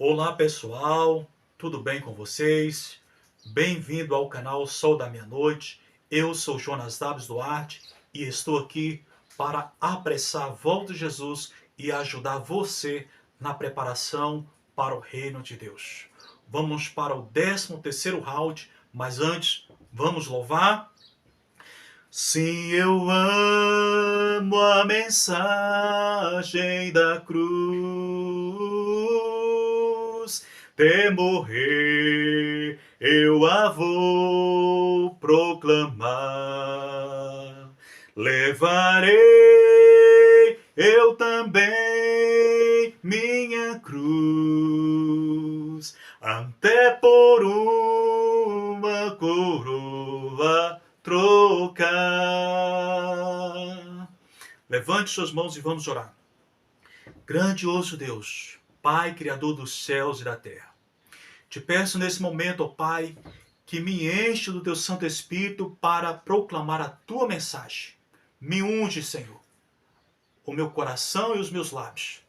Olá pessoal, tudo bem com vocês? Bem-vindo ao canal Sol da Meia-Noite. Eu sou Jonas W. Duarte e estou aqui para apressar a volta de Jesus e ajudar você na preparação para o reino de Deus. Vamos para o 13º round, mas antes, vamos louvar? Sim, eu amo a mensagem da cruz. Até morrer eu a vou proclamar. Levarei eu também minha cruz, até por uma coroa trocar. Levante suas mãos e vamos orar. Grandioso Deus, Pai Criador dos céus e da terra, te peço nesse momento, ó Pai, que me enche do teu Santo Espírito para proclamar a tua mensagem. Me unge, Senhor, o meu coração e os meus lábios.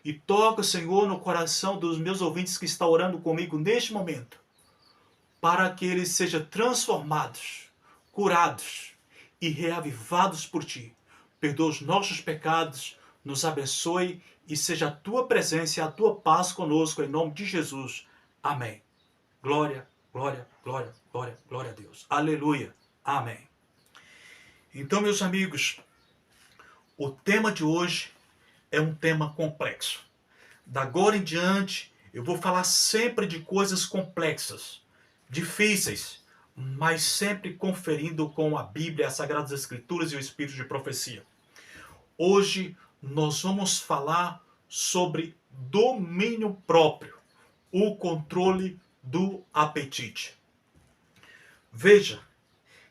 E toca, Senhor, no coração dos meus ouvintes que estão orando comigo neste momento, para que eles sejam transformados, curados e reavivados por Ti. Perdoa os nossos pecados, nos abençoe e seja a Tua presença e a Tua paz conosco, em nome de Jesus. Amém. Glória, glória, glória, glória, glória a Deus. Aleluia. Amém. Então, meus amigos, o tema de hoje é um tema complexo. Da agora em diante, eu vou falar sempre de coisas complexas, difíceis, mas sempre conferindo com a Bíblia, as Sagradas Escrituras e o Espírito de profecia. Hoje nós vamos falar sobre domínio próprio, o controle do apetite. Veja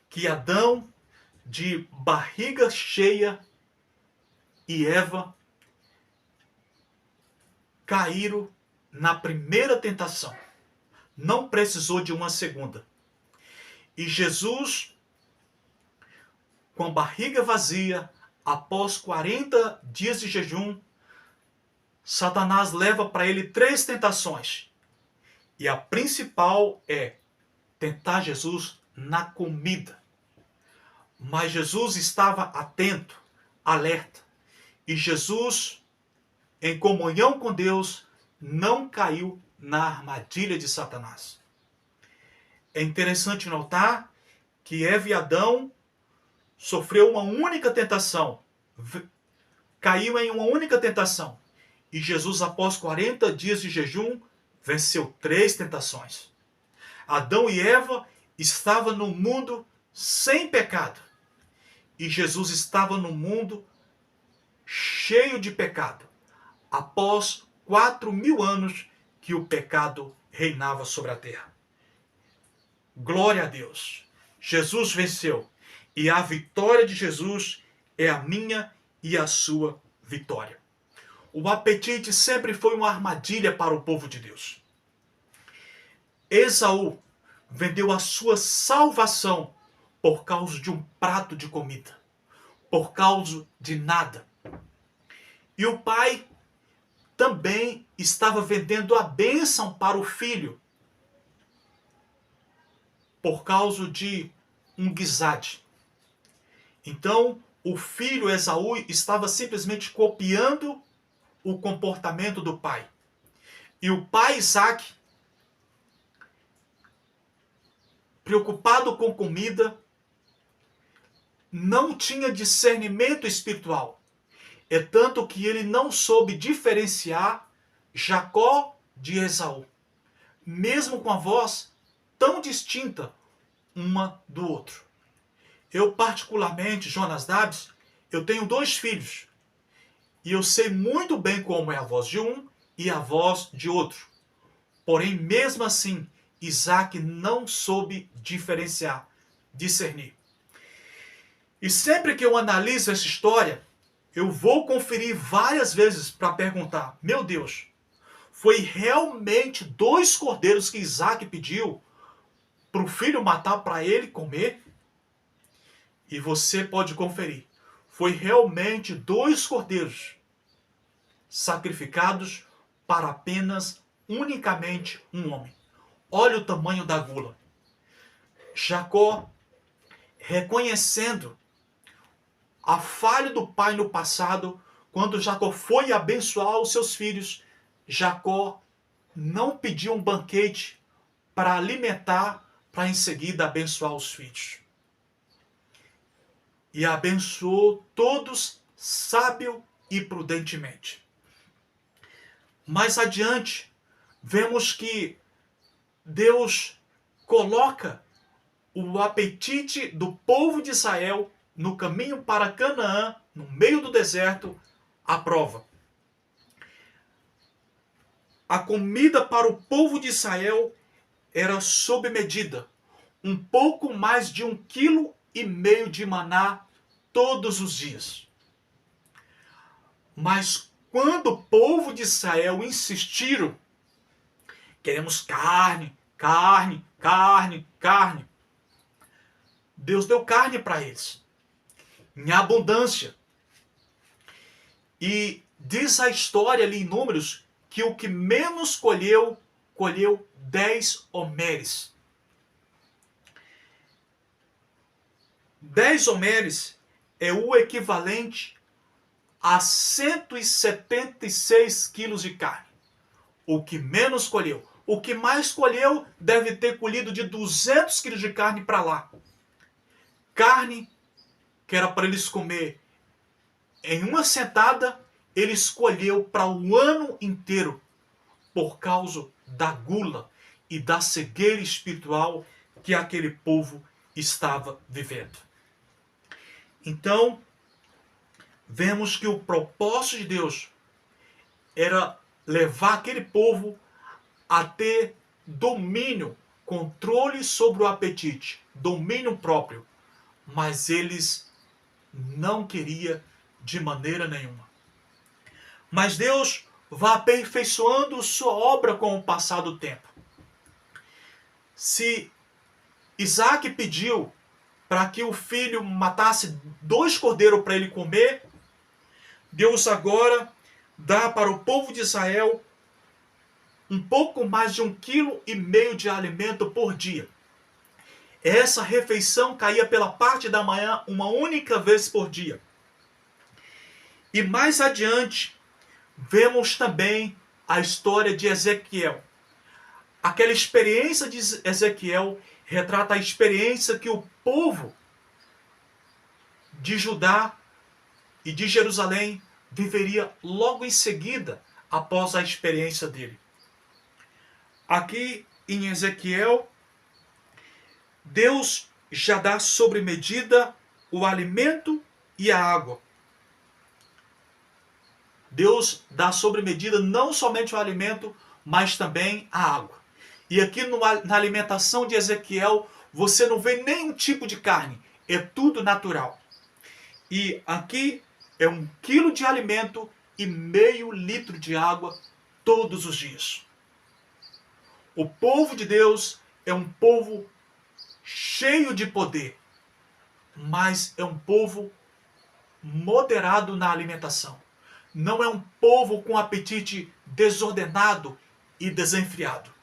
que Adão, de barriga cheia, e Eva caíram na primeira tentação. Não precisou de uma segunda. E Jesus, com a barriga vazia, após 40 dias de jejum, Satanás leva para ele 3 tentações. E a principal é tentar Jesus na comida. Mas Jesus estava atento, alerta. E Jesus, em comunhão com Deus, não caiu na armadilha de Satanás. É interessante notar que Eva e Adão sofreu uma única tentação, caiu em uma única tentação. E Jesus, após 40 dias de jejum, venceu 3 tentações. Adão e Eva estavam no mundo sem pecado. E Jesus estava no mundo cheio de pecado, após 4.000 anos que o pecado reinava sobre a terra. Glória a Deus! Jesus venceu. E a vitória de Jesus é a minha e a sua vitória. O apetite sempre foi uma armadilha para o povo de Deus. Esaú vendeu a sua salvação por causa de um prato de comida, por causa de nada. E o pai também estava vendendo a bênção para o filho, por causa de um guisade. Então, o filho Esaú estava simplesmente copiando o comportamento do pai. E o pai Isaac, preocupado com comida, não tinha discernimento espiritual. É tanto que ele não soube diferenciar Jacó de Esaú, mesmo com a voz tão distinta uma do outro. Eu particularmente, Jonas W., eu tenho 2 filhos. E eu sei muito bem como é a voz de um e a voz de outro. Porém, mesmo assim, Isaac não soube diferenciar, discernir. E sempre que eu analiso essa história, eu vou conferir várias vezes para perguntar, meu Deus, foi realmente 2 cordeiros que Isaac pediu para o filho matar para ele comer? E você pode conferir. Foi realmente 2 cordeiros sacrificados para apenas unicamente um homem. Olha o tamanho da gula. Jacó, reconhecendo a falha do pai no passado, quando Jacó foi abençoar os seus filhos, Jacó não pediu um banquete para alimentar, para em seguida abençoar os filhos. E abençoou todos sábio e prudentemente. Mais adiante, vemos que Deus coloca o apetite do povo de Israel no caminho para Canaã, no meio do deserto, à prova. A comida para o povo de Israel era sob medida, um pouco mais de 1,5 kg de maná todos os dias. Mas quando o povo de Israel insistiram, queremos carne, carne, carne, carne, Deus deu carne para eles, em abundância. E diz a história ali em Números que o que menos colheu 10 homeres. 10 homeres é o equivalente a 176 quilos de carne. O que menos colheu. O que mais colheu deve ter colhido de 200 quilos de carne para lá. Carne que era para eles comer em uma sentada, ele escolheu para o ano inteiro, por causa da gula e da cegueira espiritual que aquele povo estava vivendo. Então, vemos que o propósito de Deus era levar aquele povo a ter domínio, controle sobre o apetite, domínio próprio, mas eles não queriam de maneira nenhuma. Mas Deus vai aperfeiçoando sua obra com o passar do tempo. Se Isaac pediu para que o filho matasse 2 cordeiros para ele comer, Deus agora dá para o povo de Israel um pouco mais de 1,5 kg de alimento por dia. Essa refeição caía pela parte da manhã uma única vez por dia. E mais adiante, vemos também a história de Ezequiel. Aquela experiência de Ezequiel retrata a experiência que o povo de Judá e de Jerusalém viveria logo em seguida após a experiência dele. Aqui em Ezequiel, Deus já dá sobre medida o alimento e a água. Deus dá sobre medida não somente o alimento, mas também a água. E aqui na alimentação de Ezequiel, você não vê nenhum tipo de carne, é tudo natural. E aqui é 1 quilo de alimento e meio litro de água todos os dias. O povo de Deus é um povo cheio de poder, mas é um povo moderado na alimentação. Não é um povo com apetite desordenado e desenfreado.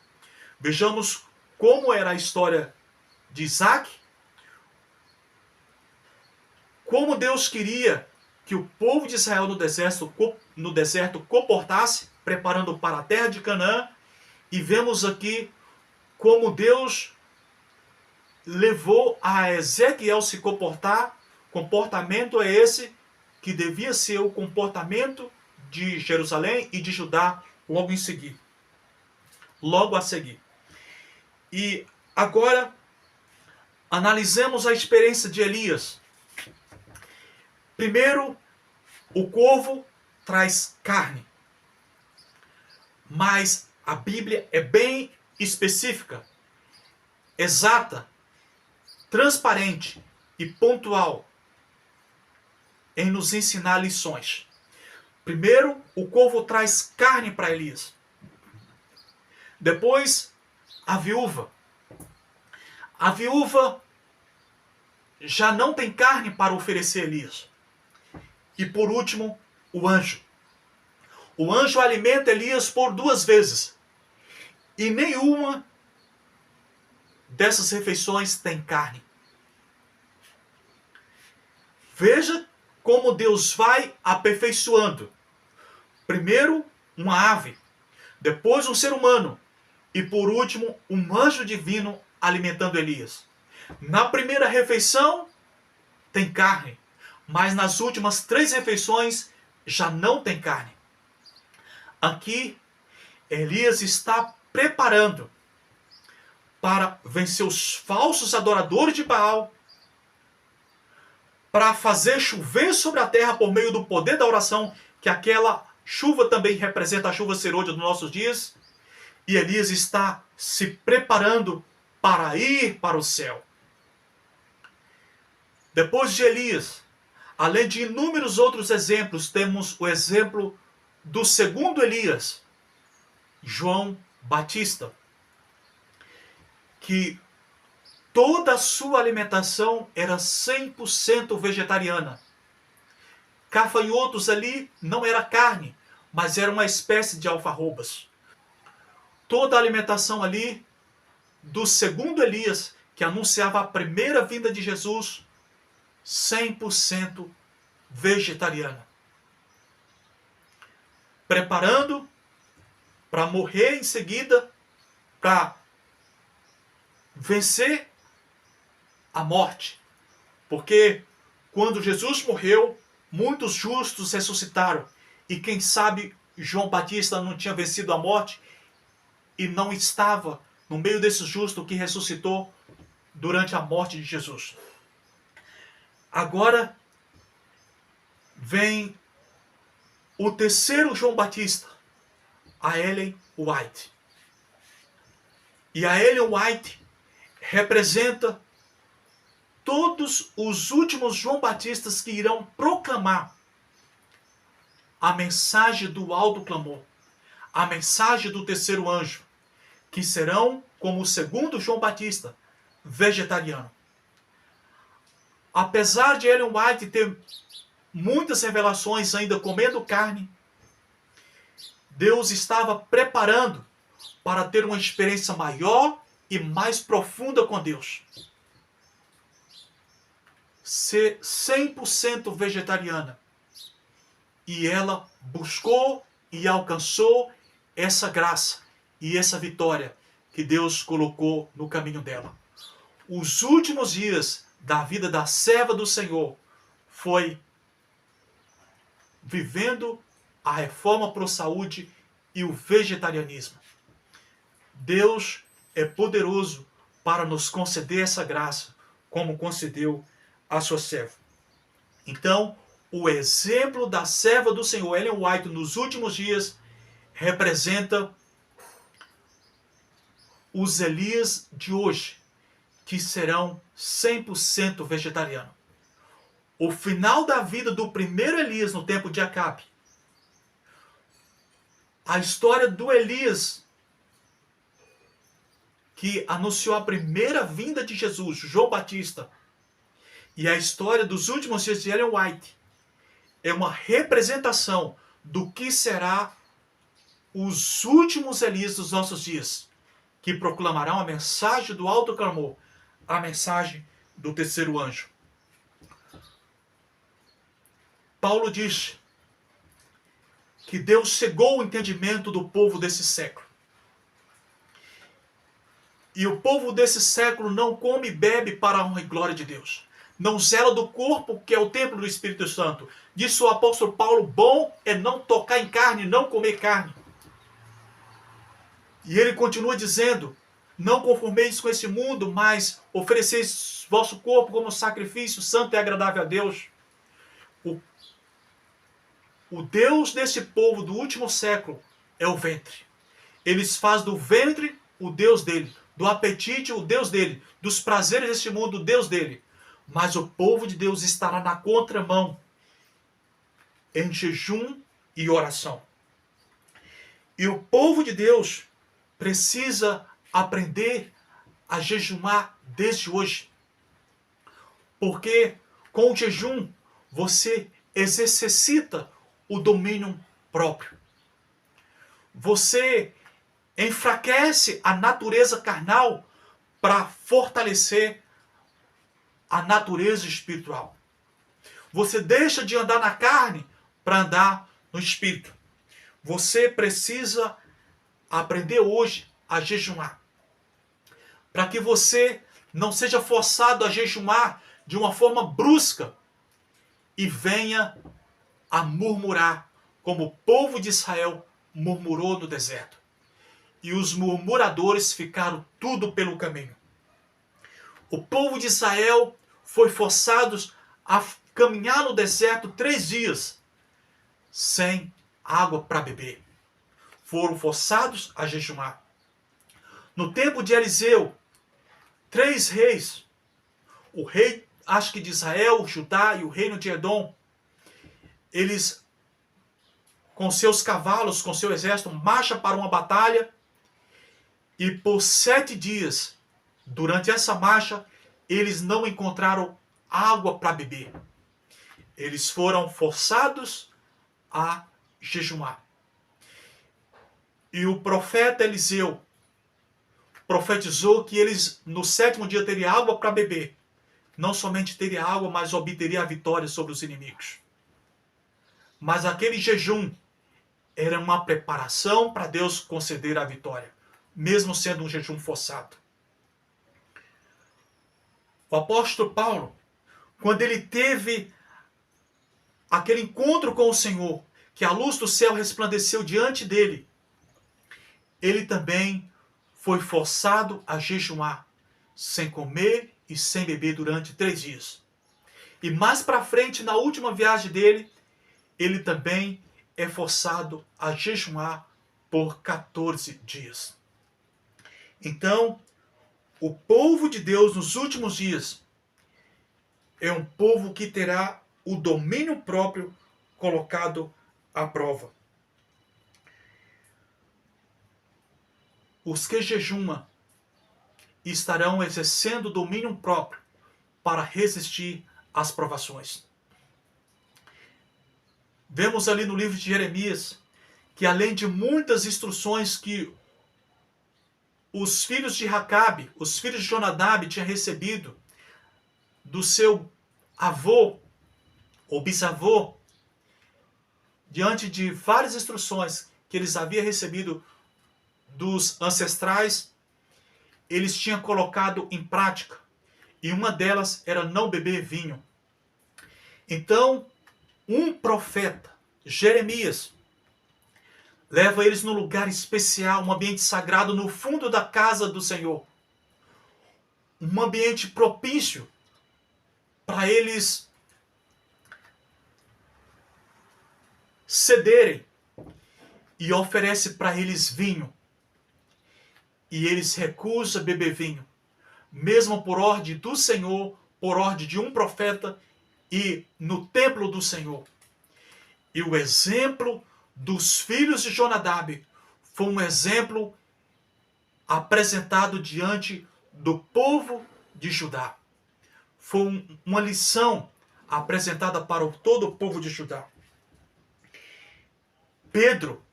Vejamos como era a história de Isaac, como Deus queria que o povo de Israel no deserto comportasse, preparando para a terra de Canaã, e vemos aqui como Deus levou a Ezequiel se comportar. Comportamento é esse que devia ser o comportamento de Jerusalém e de Judá logo a seguir. E agora analisemos a experiência de Elias. Primeiro, o corvo traz carne. Mas a Bíblia é bem específica, exata, transparente e pontual em nos ensinar lições. Primeiro, o corvo traz carne para Elias. Depois, a viúva. A viúva já não tem carne para oferecer a Elias. E por último, o anjo. O anjo alimenta Elias por 2 vezes. E nenhuma dessas refeições tem carne. Veja como Deus vai aperfeiçoando. Primeiro uma ave, depois um ser humano e por último um anjo divino alimentando Elias. Na primeira refeição tem carne, mas nas últimas 3 refeições já não tem carne. Aqui Elias está preparando para vencer os falsos adoradores de Baal, para fazer chover sobre a terra por meio do poder da oração, que aquela chuva também representa a chuva serôdia dos nossos dias. E Elias está se preparando para ir para o céu. Depois de Elias, além de inúmeros outros exemplos, temos o exemplo do segundo Elias, João Batista, que toda a sua alimentação era 100% vegetariana. Gafanhotos ali não era carne, mas era uma espécie de alfarrobas. Toda a alimentação ali do segundo Elias, que anunciava a primeira vinda de Jesus, 100% vegetariana. Preparando para morrer em seguida, para vencer a morte. Porque quando Jesus morreu, muitos justos ressuscitaram. E quem sabe João Batista não tinha vencido a morte e não estava no meio desses justos que ressuscitou durante a morte de Jesus. Agora vem o terceiro João Batista, a Ellen White. E a Ellen White representa todos os últimos João Batistas que irão proclamar a mensagem do alto clamor, a mensagem do terceiro anjo, que serão, como o segundo João Batista, vegetariano. Apesar de Ellen White ter muitas revelações ainda comendo carne, Deus estava preparando para ter uma experiência maior e mais profunda com Deus. Ser 100% vegetariana. E ela buscou e alcançou essa graça e essa vitória que Deus colocou no caminho dela. Os últimos dias da vida da serva do Senhor foi vivendo a reforma pró-saúde e o vegetarianismo. Deus é poderoso para nos conceder essa graça, como concedeu a sua serva. Então, o exemplo da serva do Senhor, Ellen White, nos últimos dias, representa os Elias de hoje, que serão 100% vegetarianos. O final da vida do primeiro Elias no tempo de Acabe. A história do Elias que anunciou a primeira vinda de Jesus, João Batista, e a história dos últimos dias de Ellen White é uma representação do que será os últimos Elias dos nossos dias, que proclamarão a mensagem do alto clamor, a mensagem do terceiro anjo. Paulo diz que Deus cegou o entendimento do povo desse século. E o povo desse século não come e bebe para a honra e glória de Deus. Não zela do corpo, que é o templo do Espírito Santo. Disse o apóstolo Paulo, bom é não tocar em carne, não comer carne. E ele continua dizendo, não conformeis com esse mundo, mas ofereceis vosso corpo como sacrifício santo e agradável a Deus. O Deus desse povo do último século é o ventre. Eles fazem do ventre o Deus dele, do apetite o Deus dele, dos prazeres deste mundo o Deus dele. Mas o povo de Deus estará na contramão, em jejum e oração. E o povo de Deus precisa aprender a jejumar desde hoje. Porque com o jejum você exercita o domínio próprio. Você enfraquece a natureza carnal para fortalecer a natureza espiritual. Você deixa de andar na carne para andar no espírito. Você precisa aprender hoje a jejuar, para que você não seja forçado a jejuar de uma forma brusca e venha a murmurar, como o povo de Israel murmurou no deserto. E os murmuradores ficaram tudo pelo caminho. O povo de Israel foi forçado a caminhar no deserto 3 dias sem água para beber. Foram forçados a jejuar. No tempo de Eliseu, 3 reis, o rei, acho que de Israel, Judá e o reino de Edom, eles, com seus cavalos, com seu exército, marcham para uma batalha e por 7 dias, durante essa marcha, eles não encontraram água para beber. Eles foram forçados a jejuar. E o profeta Eliseu profetizou que eles no 7º dia teriam água para beber. Não somente teria água, mas obteria a vitória sobre os inimigos. Mas aquele jejum era uma preparação para Deus conceder a vitória, mesmo sendo um jejum forçado. O apóstolo Paulo, quando ele teve aquele encontro com o Senhor, que a luz do céu resplandeceu diante dele, ele também foi forçado a jejuar, sem comer e sem beber durante 3 dias. E mais para frente, na última viagem dele, ele também é forçado a jejuar por 14 dias. Então, o povo de Deus nos últimos dias é um povo que terá o domínio próprio colocado à prova. Os que jejuam estarão exercendo domínio próprio para resistir às provações. Vemos ali no livro de Jeremias que, além de muitas instruções que os filhos de Racabe, os filhos de Jonadab tinham recebido do seu avô ou bisavô, diante de várias instruções que eles haviam recebido dos ancestrais, eles tinham colocado em prática. E uma delas era não beber vinho. Então, um profeta, Jeremias, leva eles num lugar especial, um ambiente sagrado no fundo da casa do Senhor. Um ambiente propício para eles cederem, e oferece para eles vinho. E eles recusam beber vinho, mesmo por ordem do Senhor, por ordem de um profeta e no templo do Senhor. E o exemplo dos filhos de Jonadab foi um exemplo apresentado diante do povo de Judá. Foi uma lição apresentada para todo o povo de Judá. Pedro,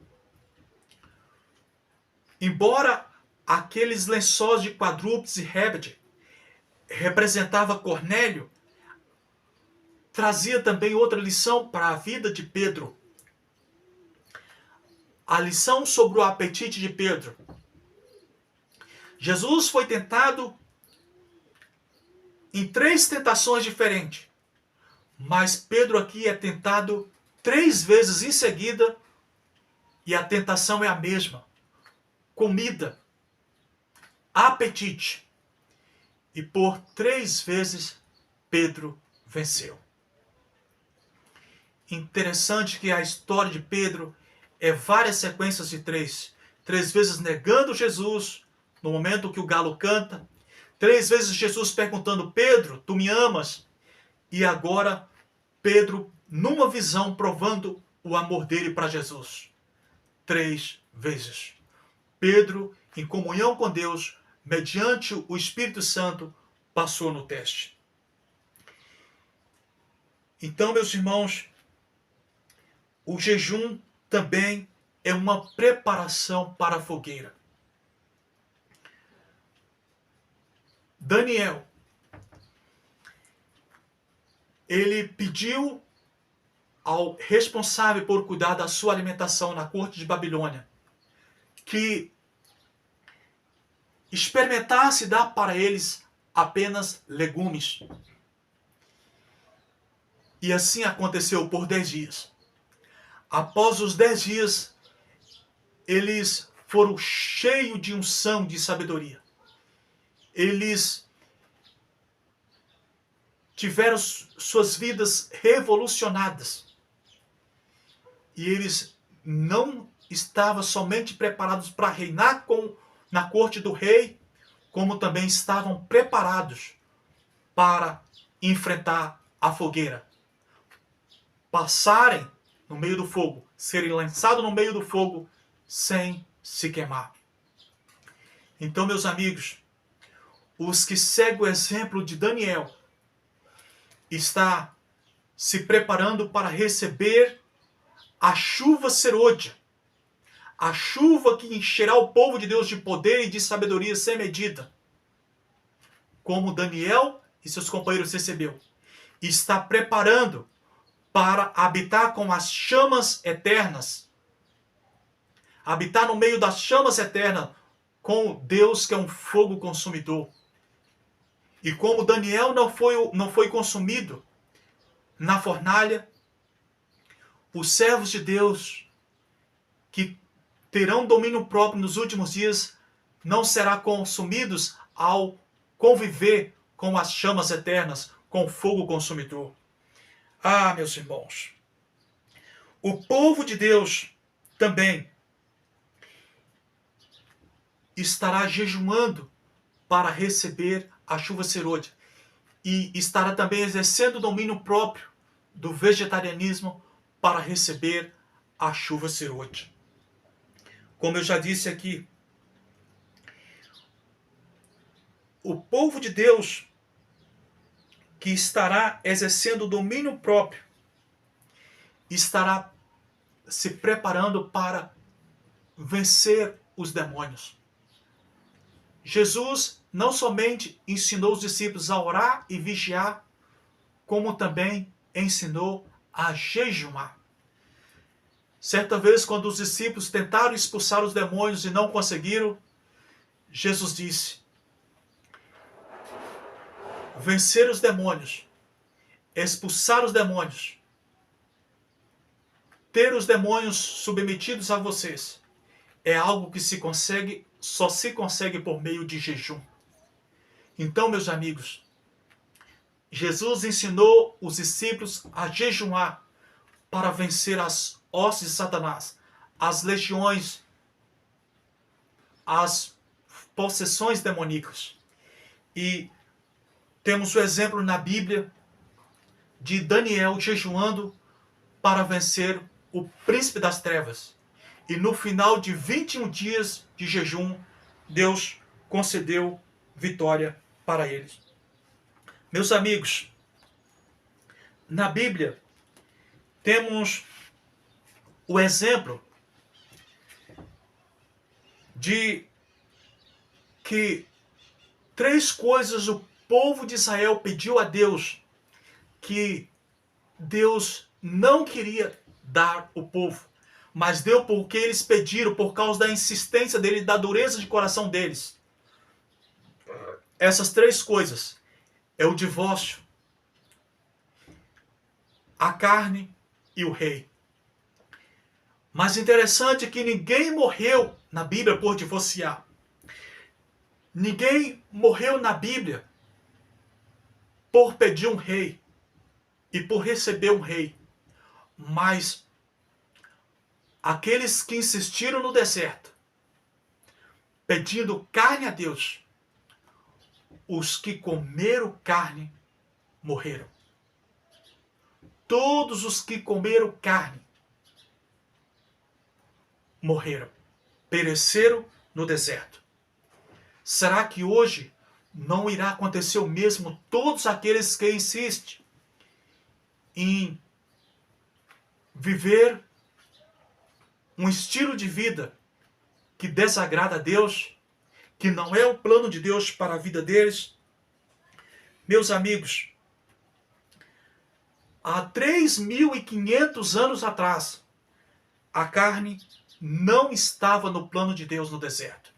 embora aqueles lençóis de quadrúpedes e répede representava Cornélio, trazia também outra lição para a vida de Pedro. A lição sobre o apetite de Pedro. Jesus foi tentado em 3 tentações diferentes, mas Pedro aqui é tentado 3 vezes em seguida e a tentação é a mesma: comida, apetite. E por 3 vezes Pedro venceu. Interessante que a história de Pedro é várias sequências de 3. 3 vezes negando Jesus no momento que o galo canta. 3 vezes Jesus perguntando: Pedro, tu me amas? E agora Pedro, numa visão, provando o amor dele para Jesus. 3 vezes. Pedro, em comunhão com Deus, mediante o Espírito Santo, passou no teste. Então, meus irmãos, o jejum também é uma preparação para a fogueira. Daniel, ele pediu ao responsável por cuidar da sua alimentação na corte de Babilônia que experimentasse dar para eles apenas legumes. E assim aconteceu por 10 dias. Após os 10 dias, eles foram cheios de unção, de sabedoria. Eles tiveram suas vidas revolucionadas. E eles não estavam somente preparados para reinar na corte do rei, como também estavam preparados para enfrentar a fogueira. Passarem no meio do fogo, serem lançados no meio do fogo sem se queimar. Então, meus amigos, os que seguem o exemplo de Daniel está se preparando para receber a chuva serôdia, a chuva que encherá o povo de Deus de poder e de sabedoria sem medida, como Daniel e seus companheiros recebeu. E está preparando para habitar com as chamas eternas, habitar no meio das chamas eternas, com Deus que é um fogo consumidor. E como Daniel não foi consumido na fornalha, os servos de Deus que terão domínio próprio nos últimos dias não serão consumidos ao conviver com as chamas eternas, com o fogo consumidor. Ah, meus irmãos, o povo de Deus também estará jejuando para receber a chuva serôdia e estará também exercendo o domínio próprio do vegetarianismo para receber a chuva serôdia. Como eu já disse aqui, o povo de Deus que estará exercendo o domínio próprio estará se preparando para vencer os demônios. Jesus não somente ensinou os discípulos a orar e vigiar, como também ensinou a jejuar. Certa vez, quando os discípulos tentaram expulsar os demônios e não conseguiram, Jesus disse: vencer os demônios, expulsar os demônios, ter os demônios submetidos a vocês, é algo que só se consegue por meio de jejum. Então, meus amigos, Jesus ensinou os discípulos a jejuar para vencer as hostes de Satanás, as legiões, as possessões demoníacas. E temos o exemplo na Bíblia de Daniel jejuando para vencer o príncipe das trevas. E no final de 21 dias de jejum, Deus concedeu vitória para eles. Meus amigos, na Bíblia temos o exemplo de que 3 coisas o povo de Israel pediu a Deus que Deus não queria dar o povo, mas deu porque eles pediram, por causa da insistência dele, da dureza de coração deles. Essas 3 coisas é o divórcio, a carne e o rei. Mas interessante que ninguém morreu na Bíblia por divorciar. Ninguém morreu na Bíblia por pedir um rei e por receber um rei. Mas aqueles que insistiram no deserto, pedindo carne a Deus, os que comeram carne morreram. Todos os que comeram carne morreram, pereceram no deserto. Será que hoje não irá acontecer o mesmo? Todos aqueles que insistem em viver um estilo de vida que desagrada a Deus, que não é o plano de Deus para a vida deles, Meus amigos, há 3.500 anos atrás, a carne não estava no plano de Deus no deserto.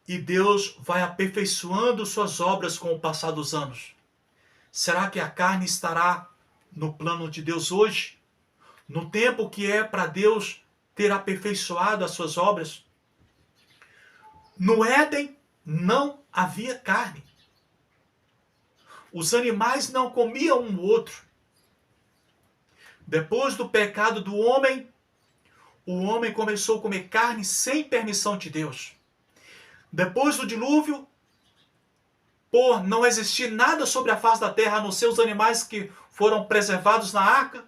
E Deus vai aperfeiçoando suas obras com o passar dos anos. Será que a carne estará no plano de Deus hoje? No tempo que é para Deus ter aperfeiçoado as suas obras? No Éden não havia carne. Os animais não comiam um outro. Depois do pecado do homem, o homem começou a comer carne sem permissão de Deus. Depois do dilúvio, por não existir nada sobre a face da terra, a não ser os animais que foram preservados na arca,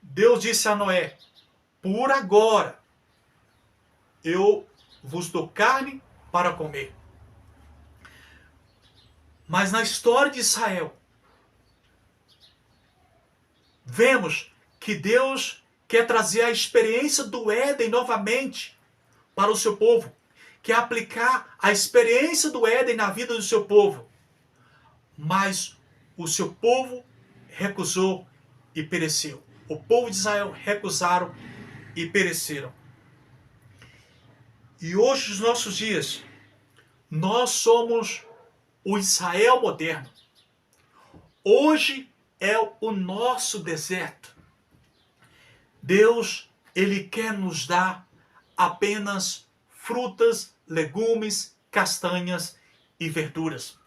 Deus disse a Noé: por agora eu vos dou carne para comer. Mas na história de Israel, vemos que Deus quer trazer a experiência do Éden novamente para o seu povo. Quer aplicar a experiência do Éden na vida do seu povo. Mas o seu povo recusou e pereceu. O povo de Israel recusaram e pereceram. E hoje, nos nossos dias, nós somos o Israel moderno. Hoje é o nosso deserto. Deus, Ele quer nos dar apenas frutas, legumes, castanhas e verduras.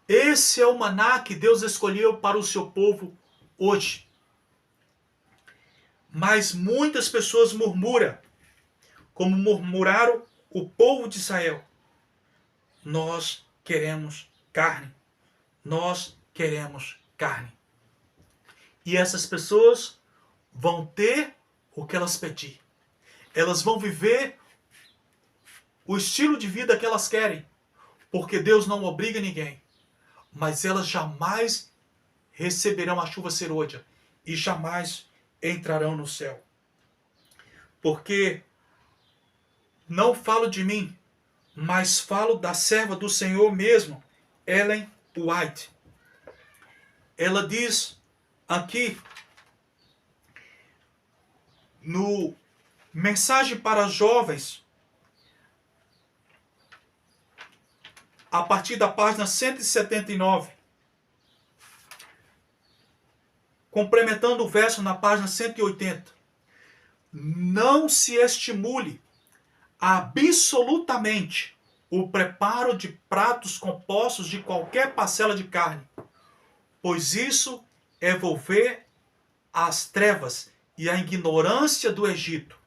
Esse é o maná que Deus escolheu para o seu povo hoje. Mas muitas pessoas murmuram, como murmuraram o povo de Israel. Nós queremos carne. Nós queremos carne. E essas pessoas vão ter o que elas pedir. Elas vão viver o estilo de vida que elas querem. Porque Deus não obriga ninguém. Mas elas jamais receberão a chuva serôdia. E jamais entrarão no céu. Porque não falo de mim, mas falo da serva do Senhor mesmo, Ellen White. Ela diz aqui no Mensagem para Jovens, a partir da página 179, complementando o verso na página 180. Não se estimule absolutamente o preparo de pratos compostos de qualquer parcela de carne, pois isso é volver às trevas e à ignorância do Egito,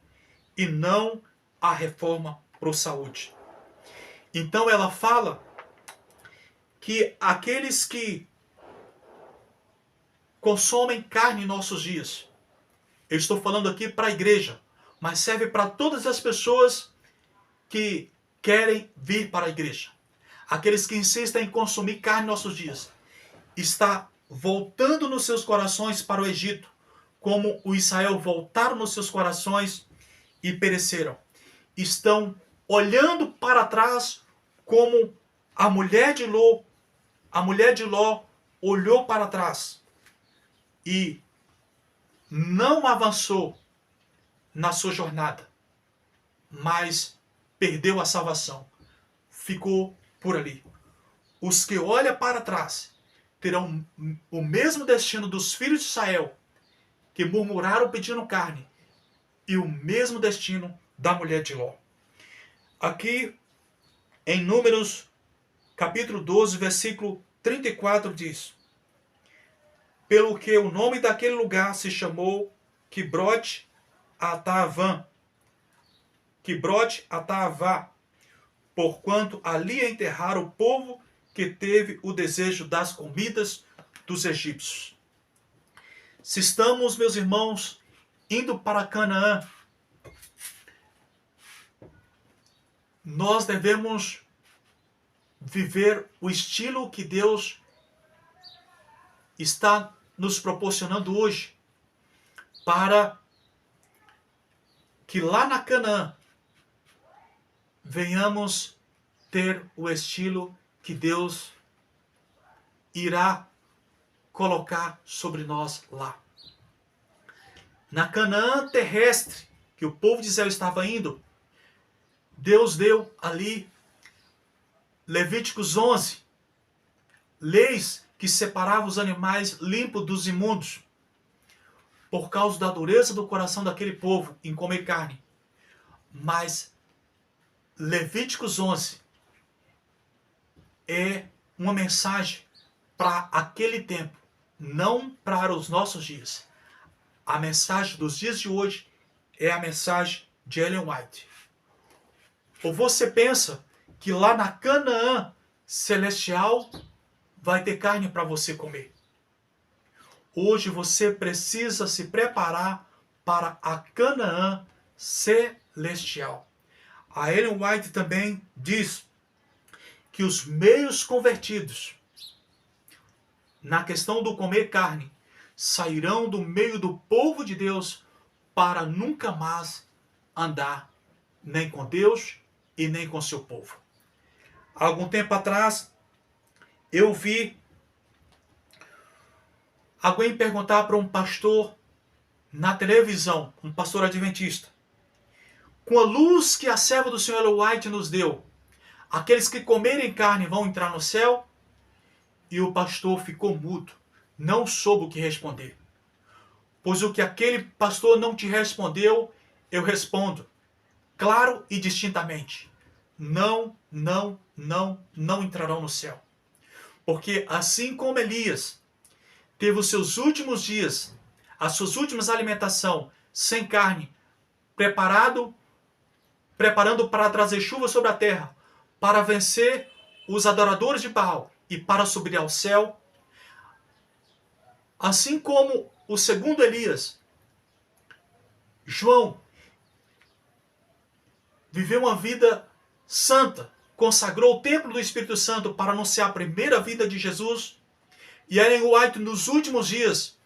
e não a reforma para saúde. Então ela fala que aqueles que consomem carne em nossos dias, eu estou falando aqui para a igreja, mas serve para todas as pessoas que querem vir para a igreja. Aqueles que insistem em consumir carne em nossos dias, está voltando nos seus corações para o Egito, como o Israel voltaram nos seus corações e pereceram. Estão olhando para trás como a mulher de Ló olhou para trás e não avançou na sua jornada, mas perdeu a salvação. Ficou por ali. Os que olham para trás terão o mesmo destino dos filhos de Israel, que murmuraram pedindo carne, e o mesmo destino da mulher de Ló. Aqui, em Números, capítulo 12, versículo 34, diz: pelo que o nome daquele lugar se chamou Kibroth Hattaavá, porquanto ali enterraram o povo que teve o desejo das comidas dos egípcios. Se estamos, meus irmãos, indo para Canaã, nós devemos viver o estilo que Deus está nos proporcionando hoje, para que lá na Canaã venhamos ter o estilo que Deus irá colocar sobre nós lá. Na Canaã terrestre, que o povo de Israel estava indo, Deus deu ali Levíticos 11, leis que separavam os animais limpos dos imundos, por causa da dureza do coração daquele povo em comer carne. Mas Levíticos 11 é uma mensagem para aquele tempo, não para os nossos dias. A mensagem dos dias de hoje é a mensagem de Ellen White. Ou você pensa que lá na Canaã celestial vai ter carne para você comer? Hoje você precisa se preparar para a Canaã celestial. A Ellen White também diz que os meios convertidos na questão do comer carne sairão do meio do povo de Deus para nunca mais andar nem com Deus e nem com seu povo. Há algum tempo atrás, eu vi alguém perguntar para um pastor na televisão, um pastor adventista, com a luz que a serva do Senhor Ellen White nos deu, aqueles que comerem carne vão entrar no céu? E o pastor ficou mudo, não soube o que responder. Pois o que aquele pastor não te respondeu, eu respondo, claro e distintamente. Não entrarão no céu. Porque assim como Elias teve os seus últimos dias, as suas últimas alimentação sem carne, preparando para trazer chuva sobre a terra, para vencer os adoradores de Baal e para subir ao céu, assim como o segundo Elias, João, viveu uma vida santa, consagrou o templo do Espírito Santo para anunciar a primeira vida de Jesus, e Ellen White, nos últimos dias,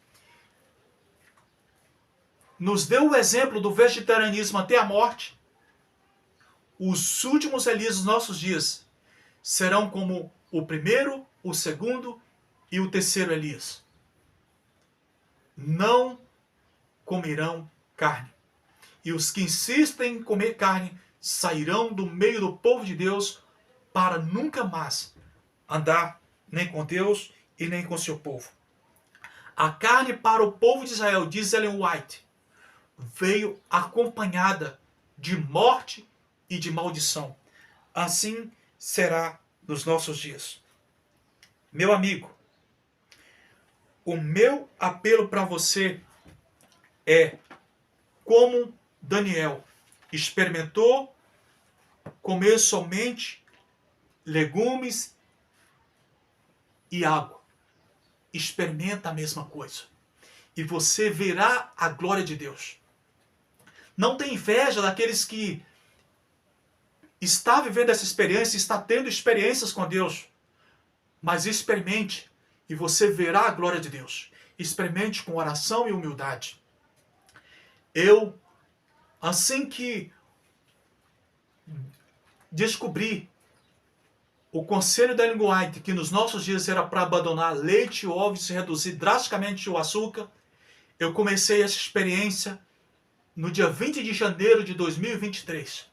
nos deu o exemplo do vegetarianismo até a morte. Os últimos Elias dos nossos dias serão como o primeiro, o segundo e o terceiro Elias. Não comerão carne. E os que insistem em comer carne sairão do meio do povo de Deus para nunca mais andar nem com Deus e nem com seu povo. A carne para o povo de Israel, diz Ellen White, veio acompanhada de morte e de maldição. Assim será nos nossos dias. Meu amigo, o meu apelo para você é como Daniel experimentou comer somente legumes e água. Experimenta a mesma coisa e você verá a glória de Deus. Não tem inveja daqueles que está vivendo essa experiência, está tendo experiências com Deus, mas experimente e você verá a glória de Deus. Experimente com oração e humildade. Eu, assim que descobri o conselho da Ellen White, que nos nossos dias era para abandonar leite e ovos e reduzir drasticamente o açúcar, eu comecei essa experiência no dia 20 de janeiro de 2023.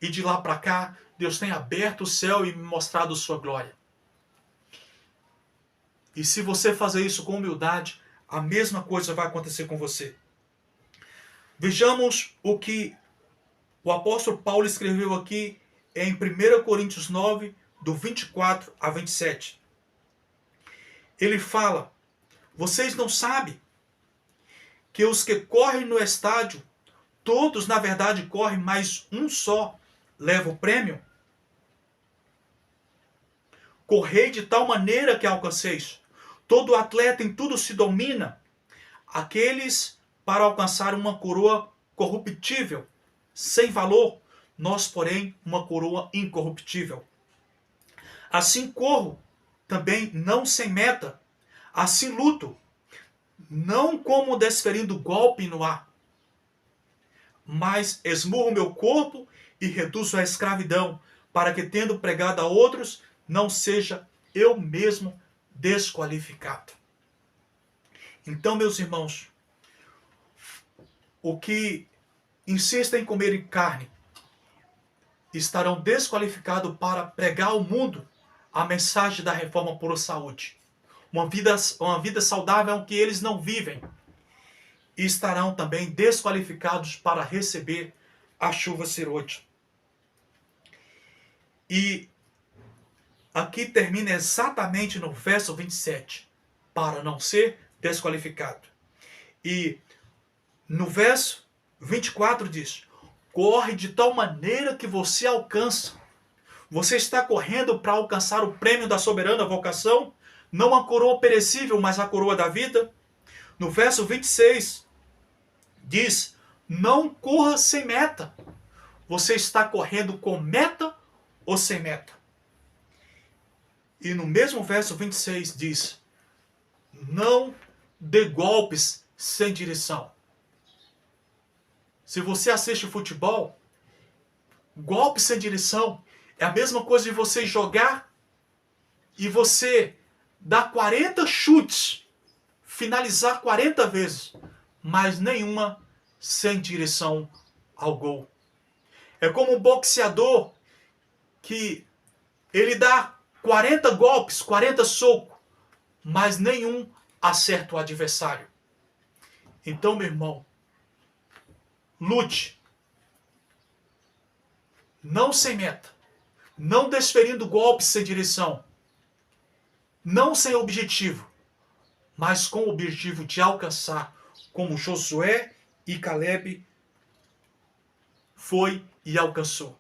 E de lá para cá, Deus tem aberto o céu e me mostrado sua glória. E se você fazer isso com humildade, a mesma coisa vai acontecer com você. Vejamos o que o apóstolo Paulo escreveu aqui em 1 Coríntios 9, do 24 a 27. Ele fala, vocês não sabem que os que correm no estádio, todos na verdade correm, mas um só leva o prêmio? Correi de tal maneira que alcanceis. Todo atleta em tudo se domina. Aqueles para alcançar uma coroa corruptível, sem valor, nós, porém, uma coroa incorruptível. Assim corro, também não sem meta. Assim luto, não como desferindo golpe no ar, mas esmurro meu corpo e reduzo à escravidão, para que, tendo pregado a outros, não seja eu mesmo desqualificado. Então, meus irmãos, o que insistem em comer carne estarão desqualificados para pregar ao mundo a mensagem da reforma por saúde. Uma vida saudável é o que eles não vivem. E estarão também desqualificados para receber a chuva serôdia. E aqui termina exatamente no verso 27, para não ser desqualificado. E no verso 24 diz: corre de tal maneira que você alcança. Você está correndo para alcançar o prêmio da soberana vocação, não a coroa perecível, mas a coroa da vida. No verso 26 diz: não corra sem meta. Você está correndo com meta ou sem meta? E no mesmo verso 26 diz: não dê golpes sem direção. Se você assiste futebol, golpe sem direção é a mesma coisa de você jogar e você dar 40 chutes, finalizar 40 vezes, mas nenhuma sem direção ao gol. É como um boxeador que ele dá 40 golpes, 40 socos, mas nenhum acerta o adversário. Então, meu irmão, lute. Não sem meta. Não desferindo golpes sem direção. Não sem objetivo. Mas com o objetivo de alcançar, como Josué e Caleb foi e alcançou.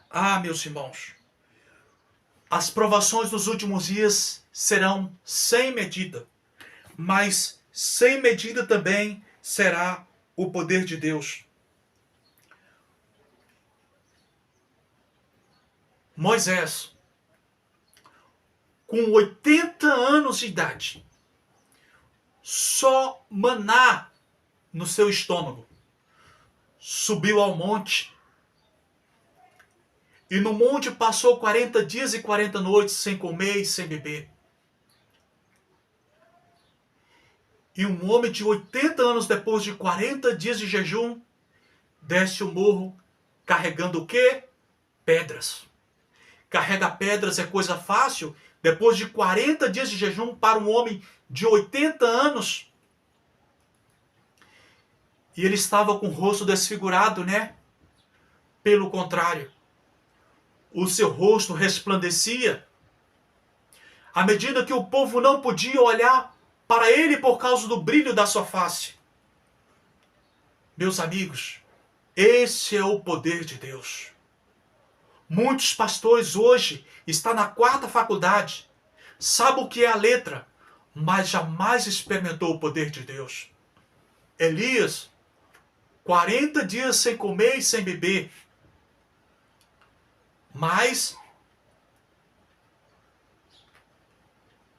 Ah, meus irmãos, as provações dos últimos dias serão sem medida, mas sem medida também será o poder de Deus. Moisés, com 80 anos de idade, só maná no seu estômago, subiu ao monte, e no monte passou 40 dias e 40 noites sem comer e sem beber. E um homem de 80 anos, depois de 40 dias de jejum, desce o morro carregando o quê? Pedras. Carregar pedras é coisa fácil? Depois de 40 dias de jejum para um homem de 80 anos. E ele estava com o rosto desfigurado, né? Pelo contrário, o seu rosto resplandecia. À medida que o povo não podia olhar para ele por causa do brilho da sua face. Meus amigos, esse é o poder de Deus. Muitos pastores hoje estão na 4ª faculdade, sabem o que é a letra, mas jamais experimentou o poder de Deus. Elias, 40 dias sem comer e sem beber, mas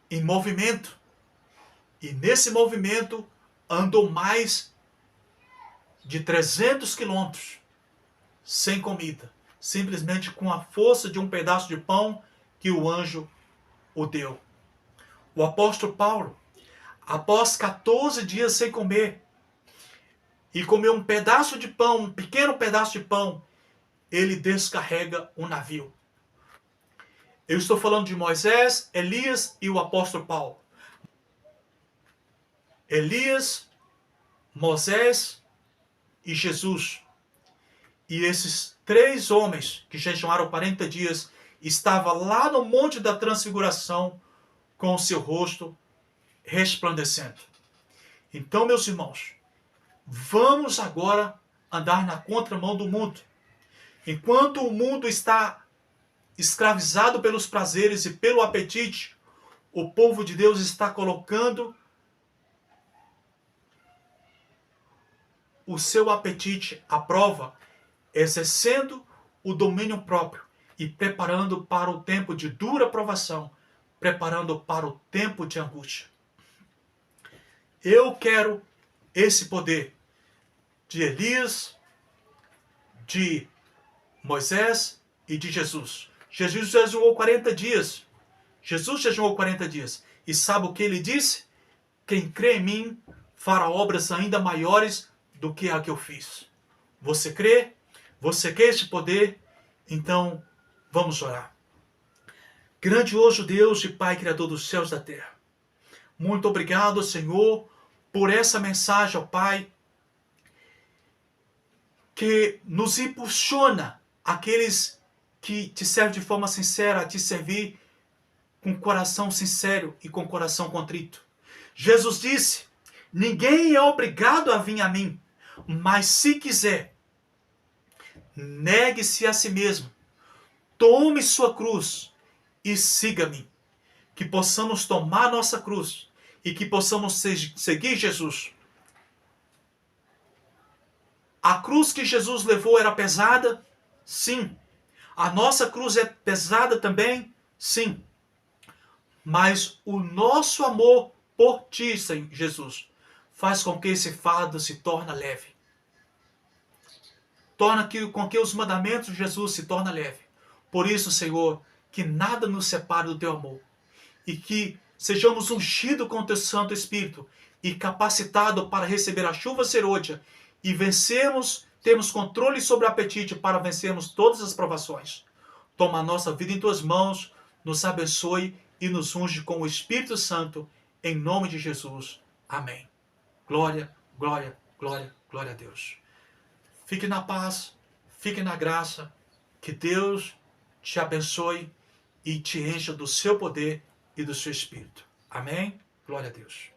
em movimento. E nesse movimento andou mais de 300 quilômetros sem comida, simplesmente com a força de um pedaço de pão que o anjo o deu. O apóstolo Paulo, após 14 dias sem comer, e comeu um pedaço de pão, um pequeno pedaço de pão, ele descarrega um navio. Eu estou falando de Moisés, Elias e o apóstolo Paulo. Elias, Moisés e Jesus. E esses 3 homens que jejuaram 40 dias estavam lá no Monte da Transfiguração com o seu rosto resplandecendo. Então, meus irmãos, vamos agora andar na contramão do mundo. Enquanto o mundo está escravizado pelos prazeres e pelo apetite, o povo de Deus está colocando o seu apetite à prova, exercendo o domínio próprio e preparando para o tempo de dura provação, preparando para o tempo de angústia. Eu quero esse poder de Elias, de Moisés e de Jesus. Jesus jejuou 40 dias. Jesus jejuou 40 dias. E sabe o que ele disse? Quem crê em mim fará obras ainda maiores do que a que eu fiz. Você crê? Você quer esse poder? Então, vamos orar. Grandioso Deus e Pai Criador dos céus e da terra. Muito obrigado, Senhor, por essa mensagem, ó Pai, que nos impulsiona aqueles que te servem de forma sincera a te servir com coração sincero e com coração contrito. Jesus disse, ninguém é obrigado a vir a mim, mas se quiser, negue-se a si mesmo, tome sua cruz e siga-me. Que possamos tomar nossa cruz e que possamos seguir Jesus. A cruz que Jesus levou era pesada? Sim. A nossa cruz é pesada também? Sim. Mas o nosso amor por ti, Senhor Jesus, faz com que esse fardo se torne leve. Torna com que os mandamentos de Jesus se tornem leve. Por isso, Senhor, que nada nos separe do teu amor. E que sejamos ungidos com o teu Santo Espírito e capacitados para receber a chuva serôdia e vencermos, termos controle sobre o apetite para vencermos todas as provações. Toma a nossa vida em tuas mãos, nos abençoe e nos unge com o Espírito Santo, em nome de Jesus. Amém. Glória, glória, glória, glória a Deus. Fique na paz, fique na graça, que Deus te abençoe e te encha do seu poder e do seu Espírito. Amém? Glória a Deus.